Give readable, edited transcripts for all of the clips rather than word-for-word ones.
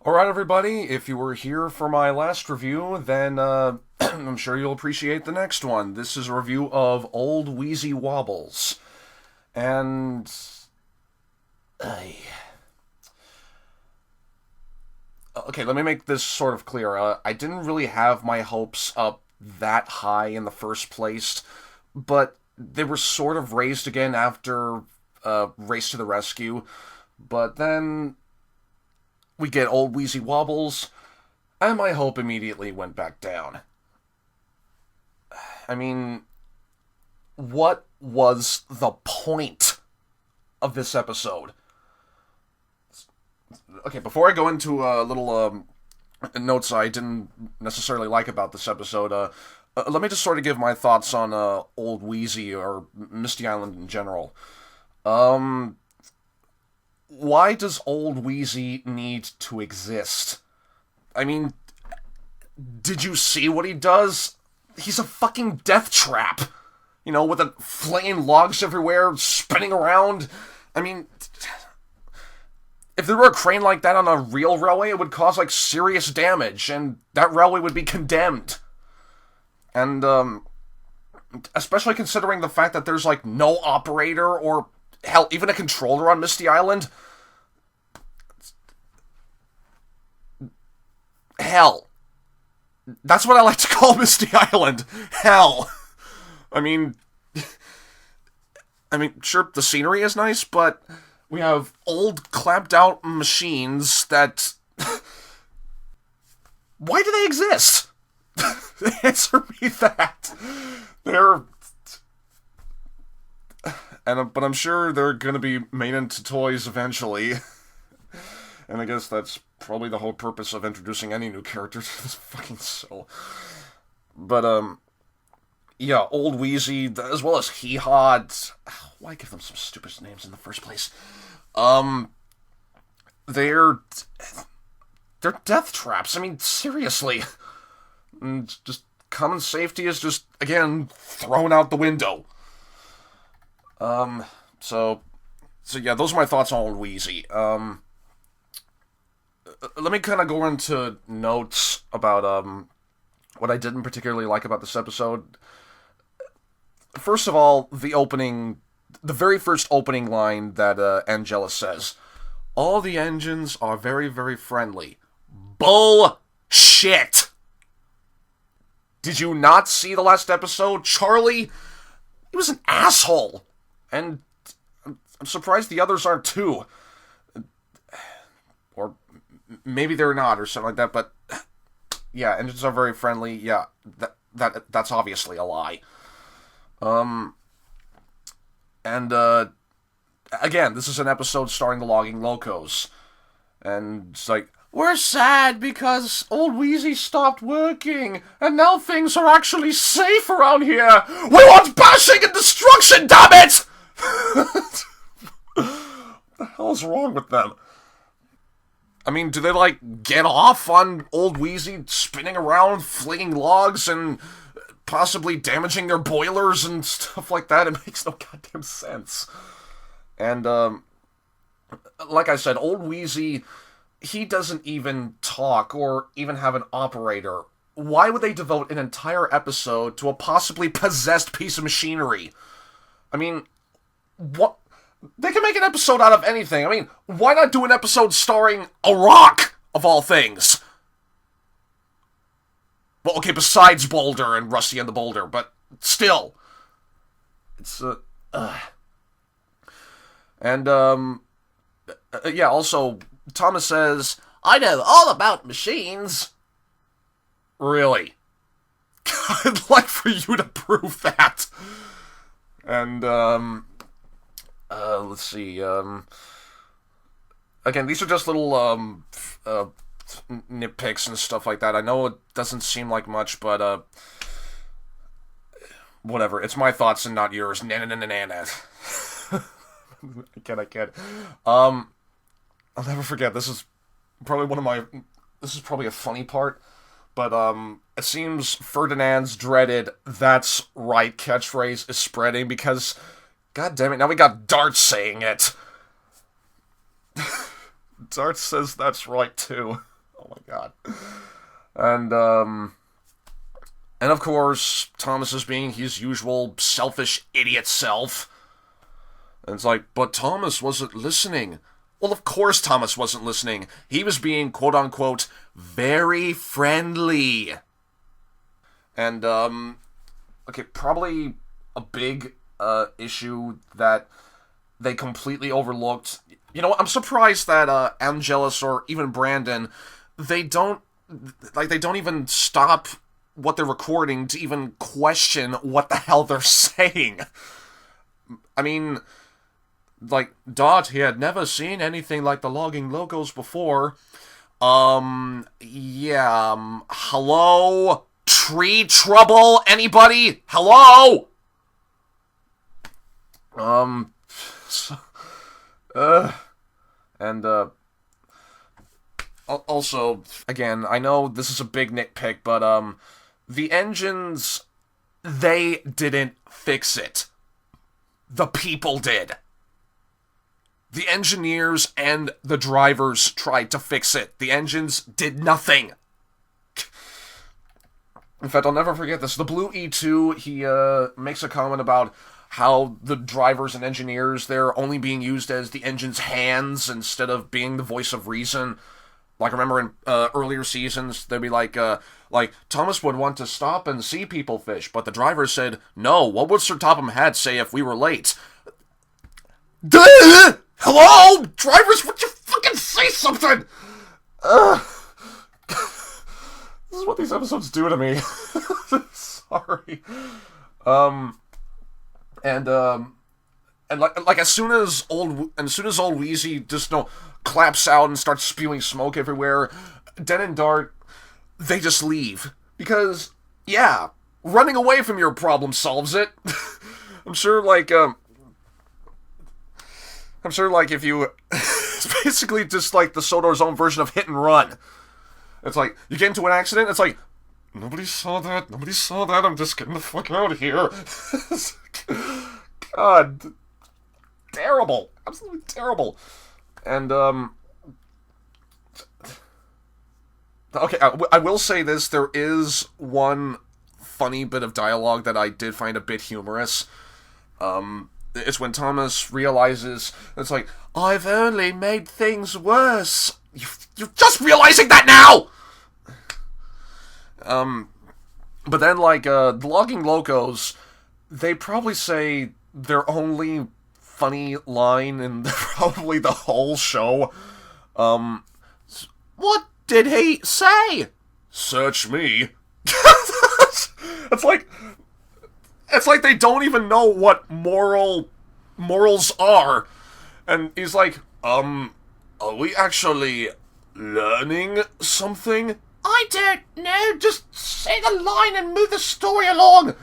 Alright, everybody, if you were here for my last review, then I'm sure you'll appreciate the next one. This is a review of Ol Wheezy Wobbles. And. I okay, let me make this sort of clear. I didn't really have my hopes up that high in the first place, but they were sort of raised again after Race to the Rescue. But then we get Ol Wheezy Wobbles, and my hope immediately went back down. I mean, what was the point of this episode? Okay, before I go into a little notes I didn't necessarily like about this episode, let me just sort of give my thoughts on Ol Wheezy or Misty Island in general. Why does Ol Wheezy need to exist? I mean, did you see what he does? He's a fucking death trap. You know, with the flaying logs everywhere, spinning around. I mean, if there were a crane like that on a real railway, it would cause, like, serious damage, and that railway would be condemned. And, especially considering the fact that there's, like, no operator or, hell, even a controller on Misty Island. Hell. That's what I like to call Misty Island. Hell. I mean, sure, the scenery is nice, but we have old, clamped-out machines that... Why do they exist? Answer me that. But I'm sure they're gonna be made into toys eventually. And I guess that's probably the whole purpose of introducing any new character to this fucking show. But, yeah, Ol Wheezy, as well as Hee Haw. Why give them some stupid names in the first place? They're death traps. I mean, seriously. And just common safety is just, again, thrown out the window. So yeah, those are my thoughts on Ol Wheezy. Let me kind of go into notes about, what I didn't particularly like about this episode. First of all, the very first opening line that, Angela says. All the engines are very, very friendly. Bullshit! Did you not see the last episode? Charlie? He was an asshole. And I'm surprised the others aren't too. Or maybe they're not, or something like that, but yeah, engines are very friendly. Yeah, that's obviously a lie. Again, this is an episode starring the Logging Locos. And it's like, we're sad because Ol Wheezy stopped working, and now things are actually safe around here. We want bashing and destruction, damn it! What the hell's wrong with them? I mean, do they, like, get off on Ol Wheezy spinning around, flinging logs, and possibly damaging their boilers and stuff like that? It makes no goddamn sense. And, like I said, Ol Wheezy, he doesn't even talk or even have an operator. Why would they devote an entire episode to a possibly possessed piece of machinery? I mean, what? They can make an episode out of anything. I mean, why not do an episode starring a rock, of all things? Well, okay, besides Boulder and Rusty and the Boulder, but still. It's, And, yeah, also, Thomas says, I know all about machines. Really? I'd like for you to prove that. And, let's see, again, these are just little, nitpicks and stuff like that. I know it doesn't seem like much, but, whatever. It's my thoughts and not yours. Na-na-na-na-na. I kid. I'll never forget, this is probably a funny part, but, it seems Ferdinand's dreaded "that's right" catchphrase is spreading because, god damn it, now we got Dart saying it. Dart says that's right, too. my god. And of course, Thomas is being his usual selfish idiot self. And it's like, but Thomas wasn't listening. Well, of course Thomas wasn't listening. He was being, quote-unquote, very friendly. And, okay, probably a big issue that they completely overlooked. You know what? I'm surprised that Angelus or even Brandon, they don't even stop what they're recording to even question what the hell they're saying. I mean, like, Dot, he had never seen anything like the logging logos before. Yeah, hello? Tree trouble? Anybody? Hello? Also, again, I know this is a big nitpick, but, the engines, they didn't fix it. The people did. The engineers and the drivers tried to fix it. The engines did nothing. In fact, I'll never forget this. The Blue E2, he makes a comment about how the drivers and engineers, they're only being used as the engine's hands instead of being the voice of reason. Like, I remember in earlier seasons, they'd be like, Thomas would want to stop and see people fish, but the driver said, no, what would Sir Topham Hatt say if we were late? Duh! Hello? Drivers, would you fucking say something? This is what these episodes do to me. Sorry. And like as soon as Ol Wheezy just claps out and starts spewing smoke everywhere, Den and Dart, they just leave. Because, yeah, running away from your problem solves it. I'm sure if you... It's basically just like the Sodor's own version of hit and run. It's like, you get into an accident, it's like, nobody saw that, I'm just getting the fuck out of here. God. Terrible. Absolutely terrible. And, okay, I will say this, there is one funny bit of dialogue that I did find a bit humorous. It's when Thomas realizes, it's like, I've only made things worse. You're just realizing that now! But then, the Logging Locos, they probably say their only funny line in probably the whole show. What did he say? Search me. It's like they don't even know what morals are. And he's like, are we actually learning something? I don't know, just say the line and move the story along.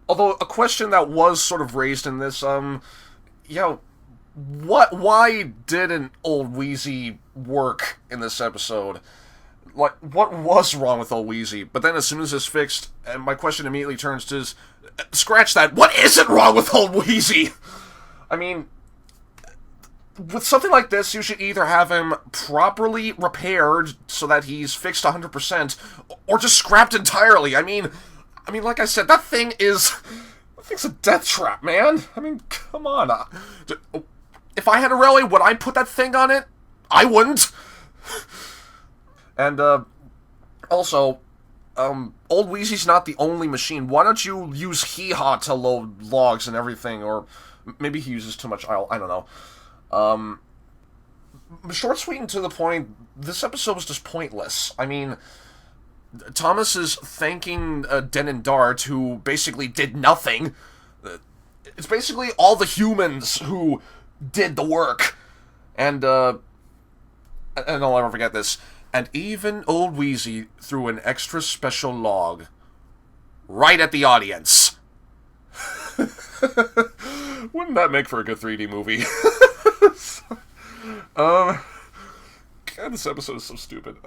Although a question that was sort of raised in this, why didn't Ol Wheezy work in this episode? Like, what was wrong with Ol Wheezy? But then as soon as it's fixed, and my question immediately turns to scratch that, what isn't wrong with Ol Wheezy? I mean, with something like this, you should either have him properly repaired so that he's fixed 100%, or just scrapped entirely. I mean, like I said, that thing's a death trap, man. I mean, come on. If I had a railway, would I put that thing on it? I wouldn't. And, also, Ol Wheezy's not the only machine. Why don't you use Hee-Haw to load logs and everything, or maybe he uses too much I don't know. Short, sweet, and to the point, this episode was just pointless. I mean, Thomas is thanking Den and Dart, who basically did nothing. It's basically all the humans who did the work. And I'll never forget this. And even Ol Wheezy threw an extra special log right at the audience. Wouldn't that make for a good 3D movie? God, this episode is so stupid.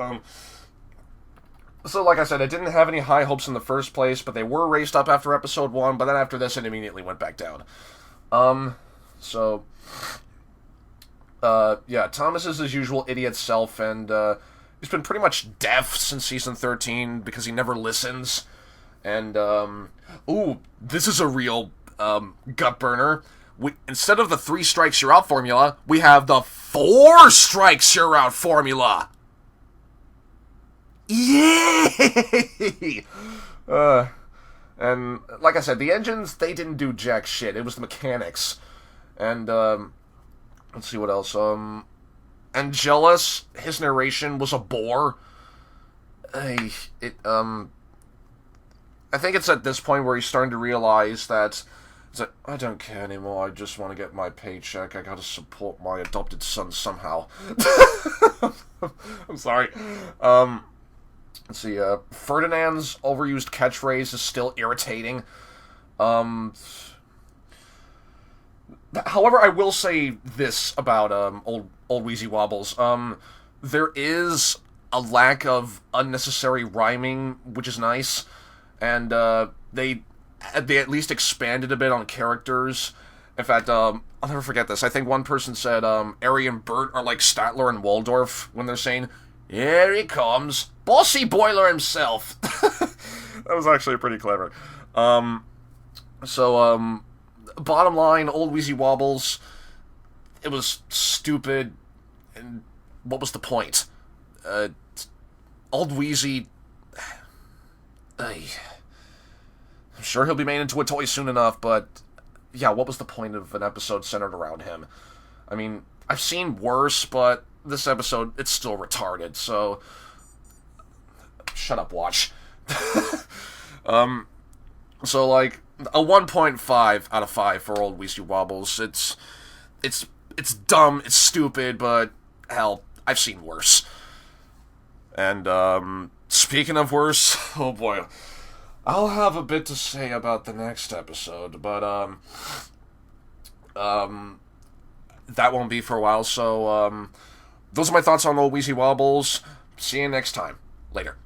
So like I said, I didn't have any high hopes in the first place, but they were raised up after episode 1, but then after this, it immediately went back down. So, yeah, Thomas is his usual idiot self, and he's been pretty much deaf since season 13 because he never listens. And, ooh, this is a real gut burner. Instead of the 3 strikes you're out formula, we have the 4 strikes you're out formula. Yay! And like I said, the engines, they didn't do jack shit. It was the mechanics. And let's see what else. Angelus, his narration was a bore. I think it's at this point where he's starting to realize that it's like, I don't care anymore. I just want to get my paycheck. I gotta support my adopted son somehow. I'm sorry. Let's see, Ferdinand's overused catchphrase is still irritating. However, I will say this about Ol Wheezy Wobbles. There is a lack of unnecessary rhyming, which is nice, and they at least expanded a bit on characters. In fact, I'll never forget this. I think one person said Ari and Bert are like Statler and Waldorf when they're saying, "Here he comes, Bossy Boiler himself." That was actually pretty clever. Bottom line, Ol Wheezy Wobbles, it was stupid, and what was the point? Old Wheezy, I'm sure he'll be made into a toy soon enough, but yeah, what was the point of an episode centered around him? I mean, I've seen worse, but this episode, it's still retarded, so shut up, watch. So, like, a 1.5 out of 5 for Ol Wheezy Wobbles. It's dumb, it's stupid, but hell, I've seen worse. And, speaking of worse, oh boy, I'll have a bit to say about the next episode, but, that won't be for a while, so, those are my thoughts on Ol Wheezy Wobbles. See you next time. Later.